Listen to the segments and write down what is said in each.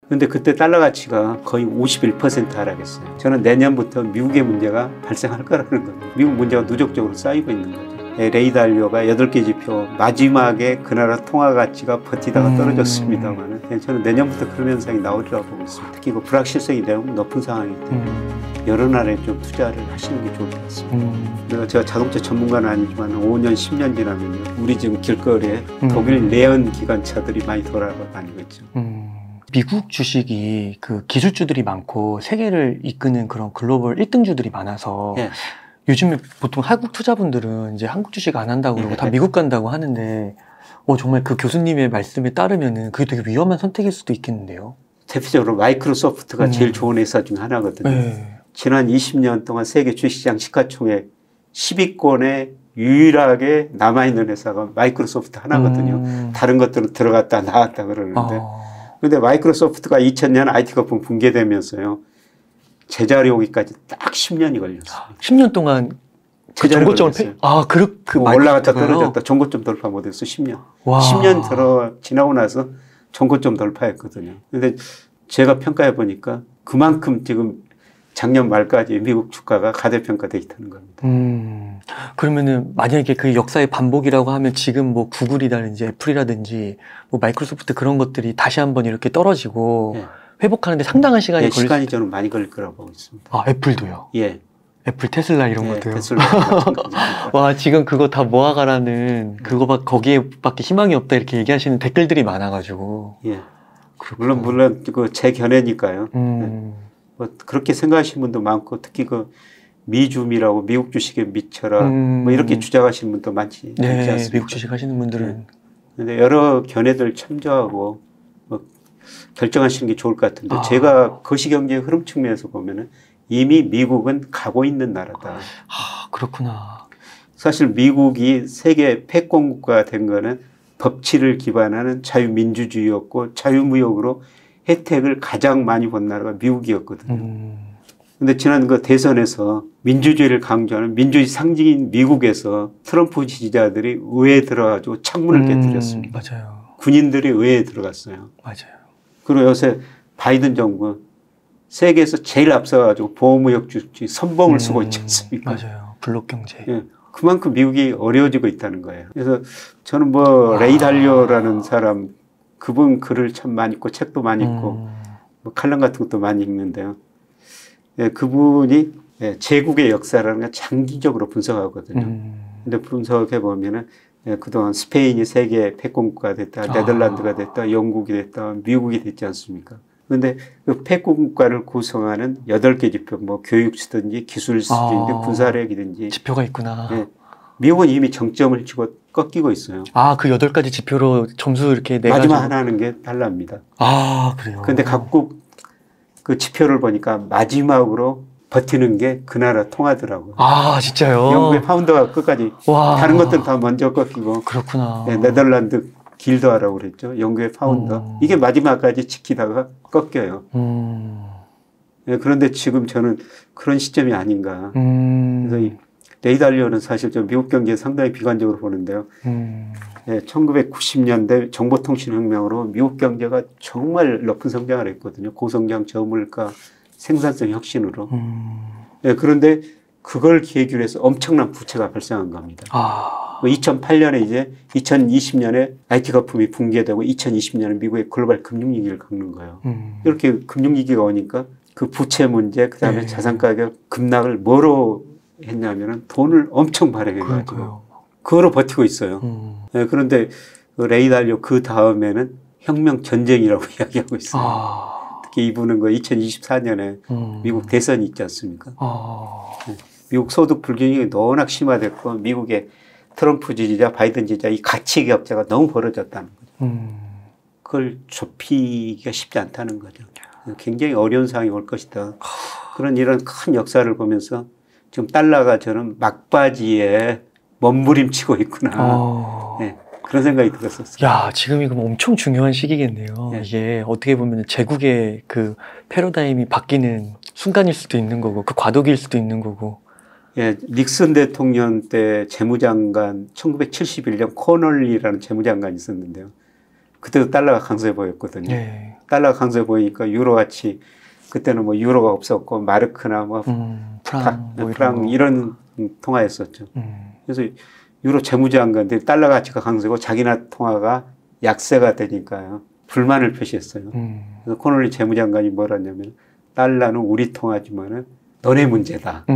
근데 그때 달러 가치가 거의 51% 하락했어요. 저는 내년부터 미국의 문제가 발생할 거라는 겁니다. 미국 문제가 누적적으로 쌓이고 있는 거죠. 레이 달리오가 8개 지표 마지막에 그 나라 통화 가치가 버티다가 떨어졌습니다만 저는 내년부터 그런 현상이 나오리라고 보고 있습니다. 특히 그 불확실성이 너무 높은 상황이기 때문에 여러 나라에 좀 투자를 하시는 게 좋을 것 같습니다. 제가 자동차 전문가는 아니지만 5년, 10년 지나면 우리 지금 길거리에 독일 내연 기관차들이 많이 돌아다니고 있죠. 미국 주식이 그 기술주들이 많고 세계를 이끄는 그런 글로벌 1등주들이 많아서 예. 요즘에 보통 한국 투자분들은 이제 한국 주식 안 한다고 그러고 다 미국 간다고 하는데 정말 그 교수님의 말씀에 따르면은 그게 되게 위험한 선택일 수도 있겠는데요. 대표적으로 마이크로소프트가 제일 좋은 회사 중 하나거든요. 지난 20년 동안 세계 주식시장 시가총액 10위권에 유일하게 남아있는 회사가 마이크로소프트 하나거든요. 다른 것들은 들어갔다 나왔다 그러는데 근데 마이크로소프트가 2000년 IT 거품 붕괴되면서요. 제자리 오기까지 딱 10년이 걸렸어요. 10년 동안 그 전고점을 올라갔다 떨어졌다. 전고점 돌파 못했어. 10년. 와. 10년 지나고 나서 전고점 돌파했거든요. 근데 제가 평가해 보니까 그만큼 지금 작년 말까지 미국 주가가 가대평가돼 있다는 겁니다. 그러면은 만약에 그 역사의 반복이라고 하면 지금 뭐 구글이라든지 애플이라든지 뭐 마이크로소프트 그런 것들이 다시 한번 이렇게 떨어지고 예. 회복하는데 상당한 시간이 걸릴 시간이 저는 많이 걸릴 거라고 보고 있습니다. 애플도요? 예. 애플, 테슬라 이런 것도요? 테슬라. 와, 지금 그거 다 모아가라는 거기에밖에 희망이 없다 이렇게 얘기하시는 댓글들이 많아가지고. 예. 물론 그 제 견해니까요. 뭐 그렇게 생각하시는 분도 많고 특히 그 미줌이라고 미국 주식에 미쳐라 뭐 이렇게 주장하시는 분도 많지 않습니까? 미국 주식 하시는 분들은. 근데 여러 견해들 참조하고 뭐 결정하시는 게 좋을 것 같은데 제가 거시경제 흐름 측면에서 보면은 이미 미국은 가고 있는 나라다. 그렇구나. 사실 미국이 세계 패권국가가 된 거는 법치를 기반하는 자유민주주의였고 자유무역으로 혜택을 가장 많이 본 나라가 미국이었거든요. 근데 지난 그 대선에서 민주주의를 강조하는 민주주의 상징인 미국에서 트럼프 지지자들이 의회에 들어가지고 창문을 깨뜨렸습니다. 맞아요. 군인들이 의회에 들어갔어요. 맞아요. 그리고 요새 바이든 정부 세계에서 제일 앞서가지고 보호무역 주주의 선봉을 쓰고 있지 않습니까? 맞아요. 블록 경제. 예. 그만큼 미국이 어려워지고 있다는 거예요. 그래서 저는 레이 달리오라는 사람 그분 글을 참 많이 읽고 책도 많이 읽고 뭐 칼럼 같은 것도 많이 읽는데요. 예, 그분이 제국의 역사라는 걸 장기적으로 분석하거든요. 근데 분석해 보면은 그동안 스페인이 세계 패권국가가 됐다, 네덜란드가 됐다, 영국이 됐다, 미국이 됐지 않습니까? 그런데 그 패권국가를 구성하는 8개 지표, 뭐 교육 수든지 기술 수준이든지 군사력이든지 지표가 있구나. 예, 미국은 이미 정점을 치고 꺾이고 있어요. 그 8가지 지표로 점수 이렇게 내가지고 마지막 하나 하는 게 달러입니다. 그래요. 그런데 각국 그 지표를 보니까 마지막으로 버티는 게 그 나라 통하더라고요. 진짜요? 영국의 파운드가 끝까지 다른 것들은 다 먼저 꺾이고. 그렇구나. 네덜란드 길드화라고 그랬죠. 영국의 파운드. 이게 마지막까지 지키다가 꺾여요. 그런데 지금 저는 그런 시점이 아닌가. 그래서 이 레이 달리오는 사실 좀 미국 경제에 상당히 비관적으로 보는데요. 1990년대 정보통신혁명으로 미국 경제가 정말 높은 성장을 했거든요. 고성장, 저물가, 생산성 혁신으로. 그런데 그걸 계기로 해서 엄청난 부채가 발생한 겁니다. 2008년에 이제 2020년에 IT 거품이 붕괴되고 2020년에 미국의 글로벌 금융위기를 겪는 거예요. 이렇게 금융위기가 오니까 그 부채 문제, 그 다음에 자산 가격 급락을 뭐로 했냐면은 돈을 엄청 발행해가지고 그거로 버티고 있어요. 그런데 그 레이 달리오 그 다음에는 혁명 전쟁이라고 이야기하고 있어요. 특히 이분은 그 2024년에 미국 대선이 있지 않습니까? 미국 소득 불균형이 워낙 심화됐고 미국의 트럼프 지지자, 바이든 지지자 이 가치 격차가 너무 벌어졌다는 거죠. 그걸 좁히기가 쉽지 않다는 거죠. 굉장히 어려운 상황이 올 것이다. 이런 큰 역사를 보면서 지금 달러가 저는 막바지에 몸부림치고 있구나. 그런 생각이 들었었어요. 지금이 그럼 엄청 중요한 시기겠네요. 이게 어떻게 보면 제국의 그 패러다임이 바뀌는 순간일 수도 있는 거고, 그 과도기일 수도 있는 거고. 닉슨 대통령 때 재무장관 1971년 코널리라는 재무장관이 있었는데요. 그때도 달러가 강세 보였거든요. 달러가 강세 보이니까 유로 같이 그때는 뭐 유로가 없었고 마르크나 뭐 프랑 이런 통화였었죠. 그래서 유로 재무장관들이 달러 가치가 강세고 자기나 통화가 약세가 되니까요. 불만을 표시했어요. 그래서 코놀리 재무장관이 뭐라 했냐면 달러는 우리 통화지만은 너네 문제다.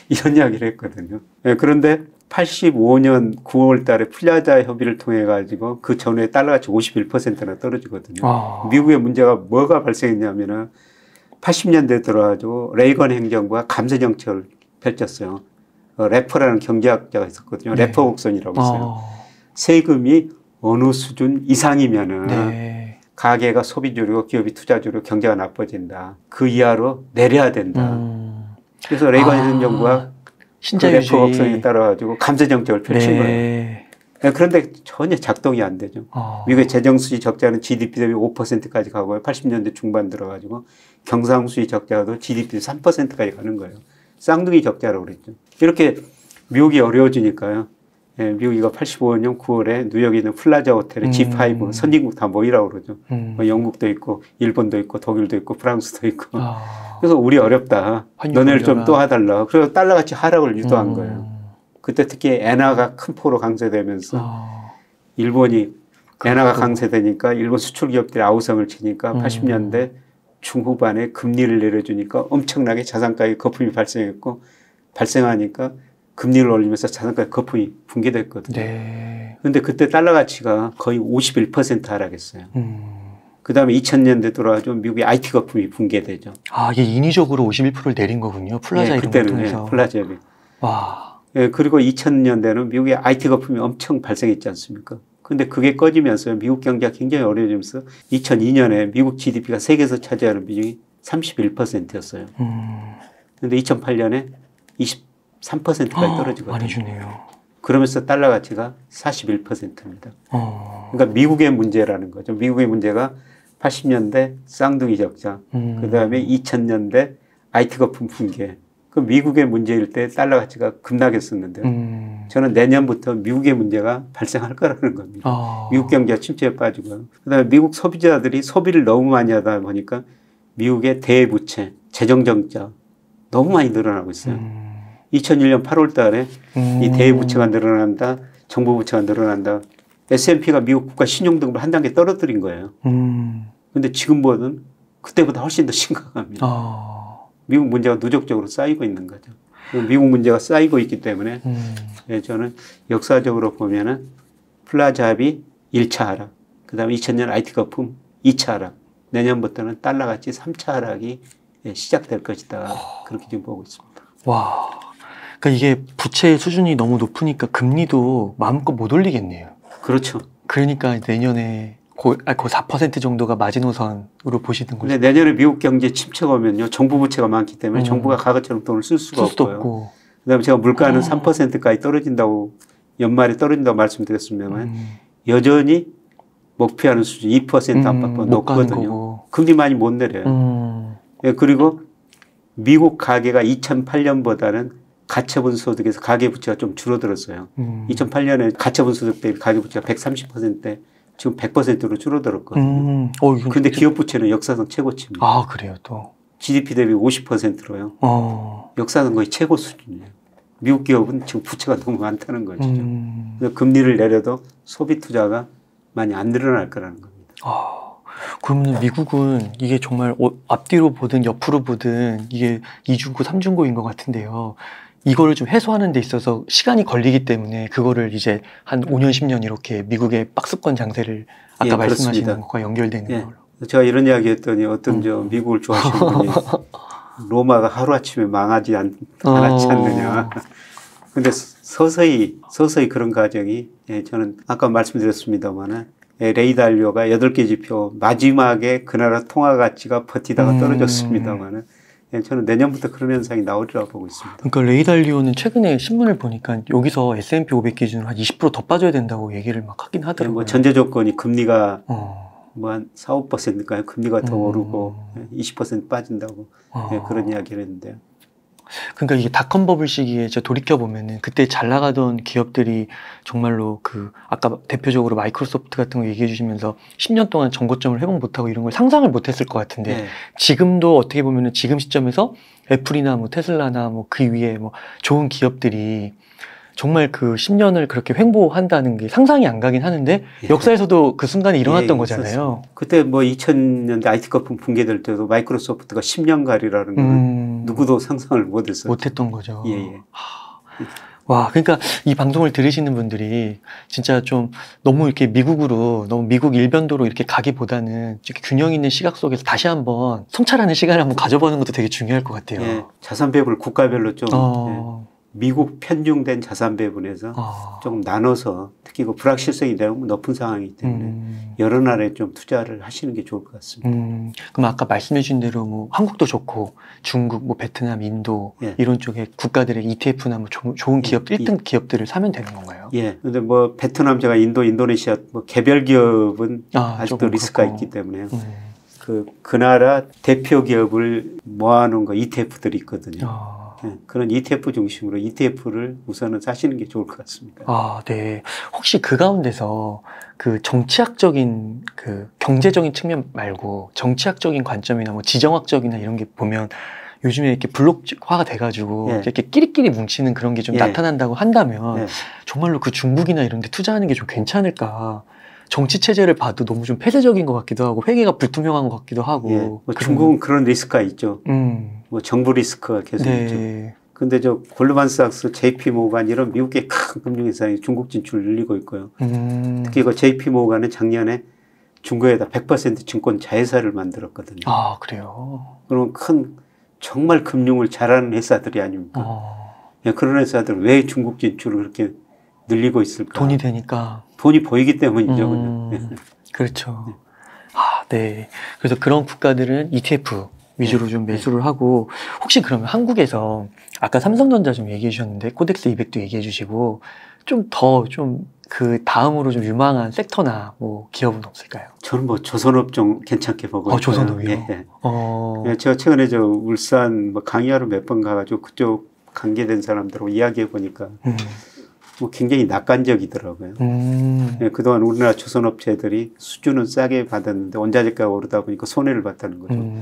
이런 이야기를 했거든요. 네, 그런데 85년 9월 달에 플라자 협의를 통해 가지고 그 전후에 달러 가치 51%나 떨어지거든요. 미국의 문제가 뭐가 발생했냐면은 80년대 들어가지고 레이건 행정부가 감세 정책을 펼쳤어요. 래퍼라는 경제학자가 있었거든요. 래퍼 곡선이라고 있어요. 세금이 어느 수준 이상이면은 네. 가계가 소비 줄이고 기업이 투자 줄이고 경제가 나빠진다. 그 이하로 내려야 된다. 그래서 레이건 행정부가 그 래퍼 곡선에 따라가지고 감세 정책을 펼친 네. 거예요. 그런데 전혀 작동이 안 되죠. 미국의 재정수지 적자는 GDP 대비 5%까지 가고요. 80년대 중반 들어가지고 경상수지 적자도 GDP 3%까지 가는 거예요. 쌍둥이 적자라고 그랬죠. 이렇게 미국이 어려워지니까요. 예, 미국이 85년 9월에 뉴욕에 있는 플라자 호텔에 G5 선진국 다 모이라고 그러죠. 뭐 영국도 있고 일본도 있고 독일도 있고 프랑스도 있고. 그래서 우리 어렵다. 너네를 좀 도와달라. 그래서 달러가치 하락을 유도한 거예요. 그때 특히 엔화가 큰 폭으로 강세되면서 일본이 엔화가 강세되니까 일본 수출 기업들이 아우성을 치니까 80년대 중후반에 금리를 내려주니까 엄청나게 자산가의 거품이 발생했고 발생하니까 금리를 올리면서 자산가의 거품이 붕괴됐거든요. 그런데 그때 달러 가치가 거의 51% 하락했어요. 그 다음에 2000년대 들어와서 미국의 IT 거품이 붕괴되죠. 아, 이게 인위적으로 51%를 내린 거군요. 플라자 이런 걸 통해서. 플라자 협의. 와. 예, 그리고 2000년대는 미국의 IT 거품이 엄청 발생했지 않습니까? 근데 그게 꺼지면서 미국 경제가 굉장히 어려워지면서 2002년에 미국 GDP가 세계에서 차지하는 비중이 31%였어요. 그런데 2008년에 23%까지 떨어지거든요. 많이 주네요. 그러면서 달러 가치가 41%입니다. 그러니까 미국의 문제라는 거죠. 미국의 문제가 80년대 쌍둥이 적자, 그 다음에 2000년대 IT 거품 붕괴. 그 미국의 문제일 때 달러 가치가 급락했었는데요. 저는 내년부터 미국의 문제가 발생할 거라는 겁니다. 미국 경제가 침체에 빠지고요. 그다음에 미국 소비자들이 소비를 너무 많이 하다 보니까 미국의 대부채, 재정적자 너무 많이 늘어나고 있어요. 2001년 8월 달에 이 대부채가 늘어난다, 정부 부채가 늘어난다. S&P가 미국 국가 신용등급을 한 단계 떨어뜨린 거예요. 그런데 지금 보면 그때보다 훨씬 더 심각합니다. 미국 문제가 누적적으로 쌓이고 있는 거죠. 미국 문제가 쌓이고 있기 때문에 저는 역사적으로 보면은 플라자 합의 1차 하락, 그 다음에 2000년 IT 거품 2차 하락, 내년부터는 달러 가치 3차 하락이 시작될 것이다. 그렇게 지금 보고 있습니다. 와, 그러니까 이게 부채 수준이 너무 높으니까 금리도 마음껏 못 올리겠네요. 그렇죠. 그러니까 내년에 거의 4% 정도가 마지노선으로 보시는 거죠. 근데 내년에 미국 경제 침체가 오면요, 정부 부채가 많기 때문에 정부가 과거처럼 돈을 쓸 수가 없고요. 그다음에 제가 물가는 3%까지 떨어진다고 연말에 떨어진다고 말씀드렸으면 여전히 목표하는 수준 2% 안팎보다 높거든요. 금리 많이 못 내려요. 예, 그리고 미국 가계가 2008년보다는 가처분 소득에서 가계 부채가 좀 줄어들었어요. 2008년에 가처분 소득 대비 가계 부채가 130%대 지금 100%로 줄어들었거든요. 그런데 기업 부채는 역사상 최고치입니다. 아, 그래요, 또. GDP 대비 50%로요. 역사상 거의 최고 수준이에요. 미국 기업은 지금 부채가 너무 많다는 거죠. 금리를 내려도 소비 투자가 많이 안 늘어날 거라는 겁니다. 그러면 미국은 이게 정말 앞뒤로 보든 옆으로 보든 이게 2중고, 3중고인 것 같은데요. 이거를 좀 해소하는 데 있어서 시간이 걸리기 때문에 그거를 이제 한 5년, 10년 이렇게 미국의 박스권 장세를 아까 말씀하시는 것과 연결되는 걸로. 제가 이런 이야기 했더니 어떤 미국을 좋아하시는 분이 로마가 하루아침에 망하지 않았지 않느냐. 근데 서서히 그런 과정이 저는 아까 말씀드렸습니다만은 레이 달리오가 8개 지표 마지막에 그 나라 통화 가치가 버티다가 떨어졌습니다만은 저는 내년부터 그런 현상이 나오리라고 보고 있습니다. 그러니까 레이 달리오는 최근에 신문을 보니까 여기서 S&P 500 기준으로 한 20% 더 빠져야 된다고 얘기를 막 하긴 하더라고요. 뭐 전제 조건이 금리가 뭐 한 4, 5%니까요. 금리가 더 오르고 20% 빠진다고 그런 이야기를 했는데요. 그러니까 이게 닷컴버블 시기에 저 돌이켜보면은 그때 잘 나가던 기업들이 정말로 그 아까 대표적으로 마이크로소프트 같은 거 얘기해 주시면서 10년 동안 전고점을 회복 못하고 이런 걸 상상을 못했을 것 같은데 네. 지금도 어떻게 보면은 지금 시점에서 애플이나 뭐 테슬라나 뭐 그 위에 뭐 좋은 기업들이 정말 그 10년을 그렇게 횡보한다는 게 상상이 안 가긴 하는데 역사에서도 그 순간이 일어났던 거잖아요. 있었어요. 그때 뭐 2000년대 IT 거품 붕괴될 때도 마이크로소프트가 10년가리라는 건 누구도 상상을 못했어요. 못했던 거죠. 예, 예. 와, 그러니까 이 방송을 들으시는 분들이 진짜 좀 너무 이렇게 미국으로, 너무 미국 일변도로 이렇게 가기보다는 이렇게 균형 있는 시각 속에서 다시 한번 성찰하는 시간을 한번 가져보는 것도 되게 중요할 것 같아요. 예, 자산 배분을 국가별로 좀 예, 미국 편중된 자산 배분에서 조금 나눠서 특히 그 불확실성이 너무 높은 상황이기 때문에 여러 나라에 좀 투자를 하시는 게 좋을 것 같습니다. 그럼 아까 말씀해 주신 대로 뭐 한국도 좋고 중국, 뭐 베트남, 인도 예. 이런 쪽에 국가들의 ETF나 뭐 좋은 기업, 1등 기업들을 사면 되는 건가요? 예. 근데 뭐 베트남, 제가 인도, 인도네시아 뭐 개별 기업은 아직도 리스크가 있기 때문에 그 나라 대표 기업을 모아놓은 거 ETF들이 있거든요. 네, 그런 ETF 중심으로 ETF를 우선은 사시는 게 좋을 것 같습니다. 아, 네. 혹시 그 가운데서 그 정치학적인 그 경제적인 측면 말고 정치학적인 관점이나 뭐 지정학적이나 이런 게 보면 요즘에 이렇게 블록화가 돼가지고 예. 이렇게 끼리끼리 뭉치는 그런 게 좀 예. 나타난다고 한다면 예. 정말로 그 중국이나 이런 데 투자하는 게 좀 괜찮을까? 정치 체제를 봐도 너무 좀 폐쇄적인 것 같기도 하고 회계가 불투명한 것 같기도 하고. 예. 뭐 중국은 그런 리스크가 있죠. 뭐 정부 리스크가 계속 네. 있죠. 근데 저 골드만삭스, JP 모간 이런 미국의 큰 금융회사에 중국 진출을 늘리고 있고요. 특히 그 JP 모간은 작년에 중국에다 100% 증권 자회사를 만들었거든요. 아, 그래요? 그럼 큰 정말 금융을 잘하는 회사들이 아닙니까? 예, 그런 회사들 왜 중국 진출을 그렇게 늘리고 있을까? 돈이 되니까. 돈이 보이기 때문이죠. 그냥. 그렇죠. 아, 네. 그래서 그런 국가들은 ETF 위주로 좀 매수를 하고, 혹시 그러면 한국에서 아까 삼성전자 좀 얘기해 주셨는데 코덱스 200도 얘기해 주시고 좀 더 좀 그 다음으로 좀 유망한 섹터나 뭐 기업은 없을까요? 저는 뭐 조선업종 괜찮게 보고 있고요. 조선업이요? 예. 예, 제가 최근에 저 울산 뭐 강의하러 몇 번 가가지고 그쪽 관계된 사람들하고 이야기해 보니까 뭐 굉장히 낙관적이더라고요. 예, 그동안 우리나라 조선업체들이 수주는 싸게 받았는데 원자재가가 오르다 보니까 손해를 봤다는 거죠.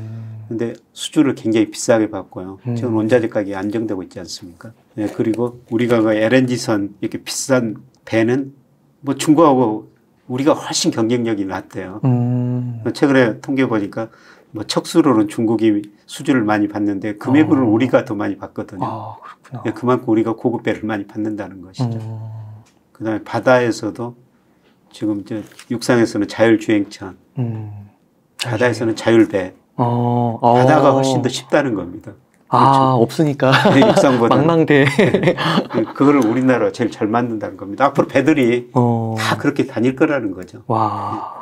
근데 수주를 굉장히 비싸게 받고요. 지금 원자재 가격이 안정되고 있지 않습니까? 예, 그리고 우리가 그 LNG선 이렇게 비싼 배는 뭐 중국하고 우리가 훨씬 경쟁력이 낮대요. 최근에 통계 보니까 뭐 척수로는 중국이 수주를 많이 받는데 금액으로는 우리가 더 많이 받거든요. 아, 그렇구나. 예, 그만큼 우리가 고급 배를 많이 받는다는 것이죠. 그다음에 바다에서도 지금 이제 육상에서는 자율주행차, 바다에서는 자율배. 바다가 훨씬 더 쉽다는 겁니다. 그렇죠. 없으니까. 네, 육상보다. 망망대. 그거를 우리나라가 제일 잘 만든다는 겁니다. 앞으로 배들이 다 그렇게 다닐 거라는 거죠. 와.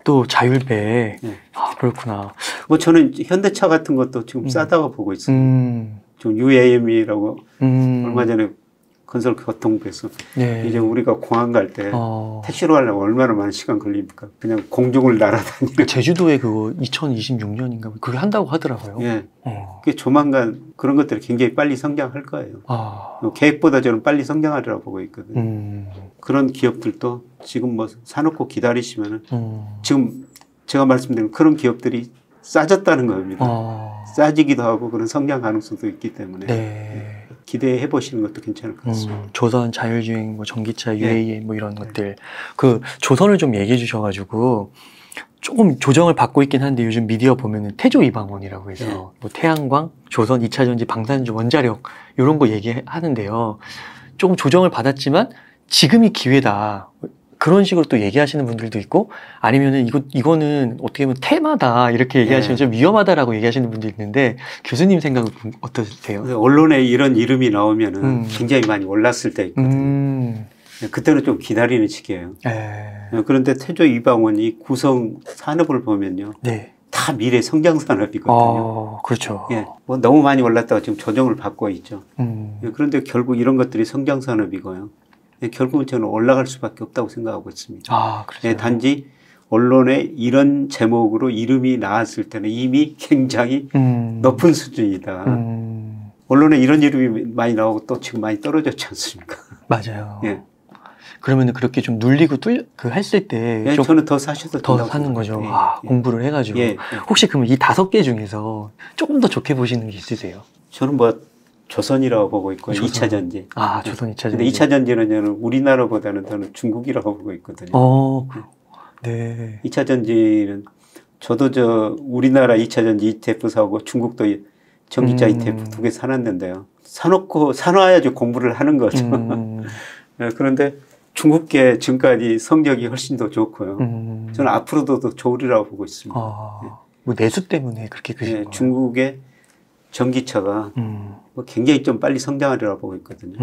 또 자율배. 네. 그렇구나. 뭐 저는 현대차 같은 것도 지금 싸다고 보고 있어요. 지금 UAM이라고 얼마 전에 건설교통부에서 이제 우리가 공항 갈 때 택시로 가려면 얼마나 많은 시간 걸립니까? 그냥 공중을 날아다니는. 제주도에 그거 2026년인가 그게 한다고 하더라고요. 예. 그게 조만간 그런 것들이 굉장히 빨리 성장할 거예요. 계획보다 저는 빨리 성장하리라고 보고 있거든요. 그런 기업들도 지금 뭐 사놓고 기다리시면은 지금 제가 말씀드린 그런 기업들이 싸졌다는 겁니다. 싸지기도 하고 그런 성장 가능성도 있기 때문에. 네. 기대해 보시는 것도 괜찮을 것 같습니다. 조선 자율주행, 뭐 전기차, UAM 뭐 이런 것들. 그 조선을 좀 얘기해 주셔가지고 조금 조정을 받고 있긴 한데 요즘 미디어 보면은 태조 이방원이라고 해서 뭐 태양광, 조선, 2차전지, 방산주, 원자력 이런 거 얘기하는데요. 조금 조정을 받았지만 지금이 기회다. 그런 식으로 또 얘기하시는 분들도 있고 아니면은 이거는 어떻게 보면 테마다 이렇게 얘기하시면 좀 위험하다라고 얘기하시는 분도 있는데 교수님 생각은 어떠세요? 언론에 이런 이름이 나오면은 굉장히 많이 올랐을 때 있거든요. 그때는 좀 기다리는 시기예요. 그런데 태조 이방원이 구성 산업을 보면요. 다 미래 성장 산업이거든요. 그렇죠. 예, 뭐 너무 많이 올랐다가 지금 조정을 받고 있죠. 그런데 결국 이런 것들이 성장 산업이고요. 결국은 저는 올라갈 수밖에 없다고 생각하고 있습니다. 그렇죠. 단지 언론에 이런 제목으로 이름이 나왔을 때는 이미 굉장히 높은 수준이다. 언론에 이런 이름이 많이 나오고 또 지금 많이 떨어졌지 않습니까? 맞아요. 예. 그러면은 그렇게 좀 눌리고 했을 때 예, 좀 저는 더 사셔도 더 된다고 사는 거죠. 생각해요. 아, 예, 공부를 해가지고. 예, 예. 혹시 그러면 이 5개 중에서 조금 더 좋게 보시는 게 있으세요? 저는 뭐 조선이라고 보고 있고 조선. 2차 전지. 아, 조선 2차 전지. 근데 2차 전지는 저는 우리나라보다는 저는 중국이라고 보고 있거든요. 네. 2차 전지는 저도 우리나라 2차 전지 ETF 사고 중국도 전기차 ETF 2개 사놨는데요. 사놓고 사놔야지 공부를 하는 거죠. 네, 그런데 중국계 지금까지 성적이 훨씬 더 좋고요. 저는 앞으로도 더 좋으리라고 보고 있습니다. 뭐 내수 때문에 그렇게 그신 거예요? 중국의 전기차가 뭐 굉장히 좀 빨리 성장하리라고 보고 있거든요.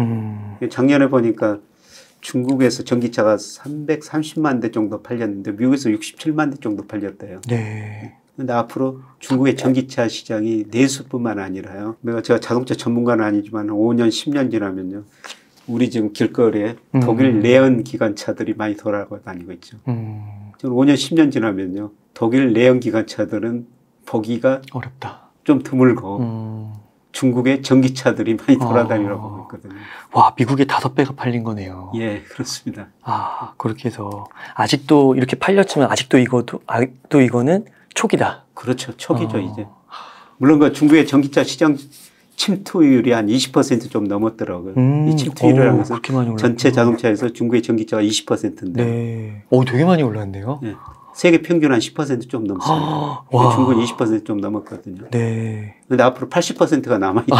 작년에 보니까 중국에서 전기차가 330만 대 정도 팔렸는데 미국에서 67만 대 정도 팔렸대요. 네. 근데 앞으로 중국의 전기차 시장이 내수뿐만 아니라요. 제가 자동차 전문가는 아니지만 5년, 10년 지나면요. 우리 지금 길거리에 독일 내연 기관차들이 많이 돌아다니고 있죠. 저는 5년, 10년 지나면요. 독일 내연 기관차들은 보기가 어렵다. 좀 드물고 중국의 전기차들이 많이 돌아다니라고 보고 있거든요. 와, 미국에 5배가 팔린 거네요. 예, 그렇습니다. 아, 그렇게 해서 아직도 이렇게 팔렸지만 아직도 이거는 초기다. 그렇죠. 초기죠, 이제. 물론 그 중국의 전기차 시장 침투율이 한 20% 좀 넘었더라고요. 이 침투율이라는 것은 전체 자동차에서 중국의 전기차가 20%인데. 네. 되게 많이 올랐네요. 네. 세계 평균 한 10% 좀 넘습니다. 중국은 20% 좀 넘었거든요. 네. 근데 앞으로 80%가 남아있다.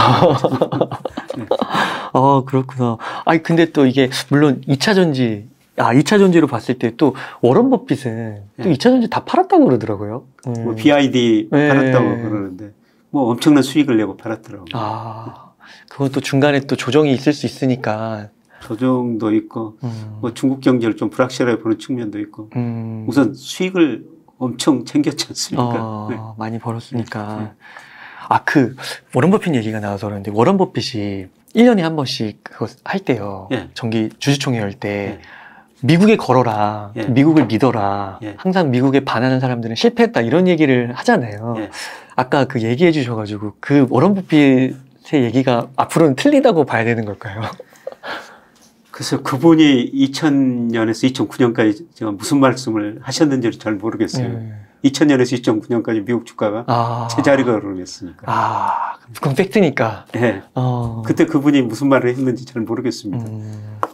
네. 그렇구나. 아니, 근데 또 이게, 물론 2차 전지로 봤을 때 또 워런 버핏은 또 2차 전지 다 팔았다고 그러더라고요. 뭐 BID 팔았다고 그러는데 뭐 엄청난 수익을 내고 팔았더라고요. 그건 또 중간에 또 조정이 있을 수 있으니까. 조정도 있고 뭐 중국 경제를 좀 불확실하게 보는 측면도 있고 우선 수익을 엄청 챙겼지 않습니까? 네. 많이 벌었으니까. 워런 버핏 얘기가 나와서 그러는데 워런 버핏이 1년에 한 번씩 그거 할 때요. 정기 주주총회 할 때 미국에 걸어라. 미국을 믿어라. 항상 미국에 반하는 사람들은 실패했다. 이런 얘기를 하잖아요. 아까 그 얘기해 주셔가지고 그 워런 버핏의 얘기가 앞으로는 틀리다고 봐야 되는 걸까요? 그래서 그분이 2000년에서 2009년까지 제가 무슨 말씀을 하셨는지를 잘 모르겠어요. 2000년에서 2009년까지 미국 주가가 제자리가 오르겠으니까. 그건 팩트니까. 네. 그때 그분이 무슨 말을 했는지 잘 모르겠습니다.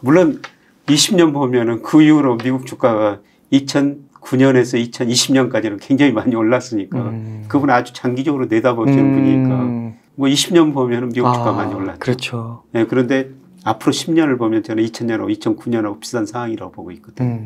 물론 20년 보면은 그 이후로 미국 주가가 2009년에서 2020년까지는 굉장히 많이 올랐으니까 그분은 아주 장기적으로 내다보시는 분이니까 뭐 20년 보면은 미국 주가가 많이 올랐죠. 그렇죠. 네, 그런데 앞으로 10년을 보면 저는 2000년하고 2009년하고 비슷한 상황이라고 보고 있거든요.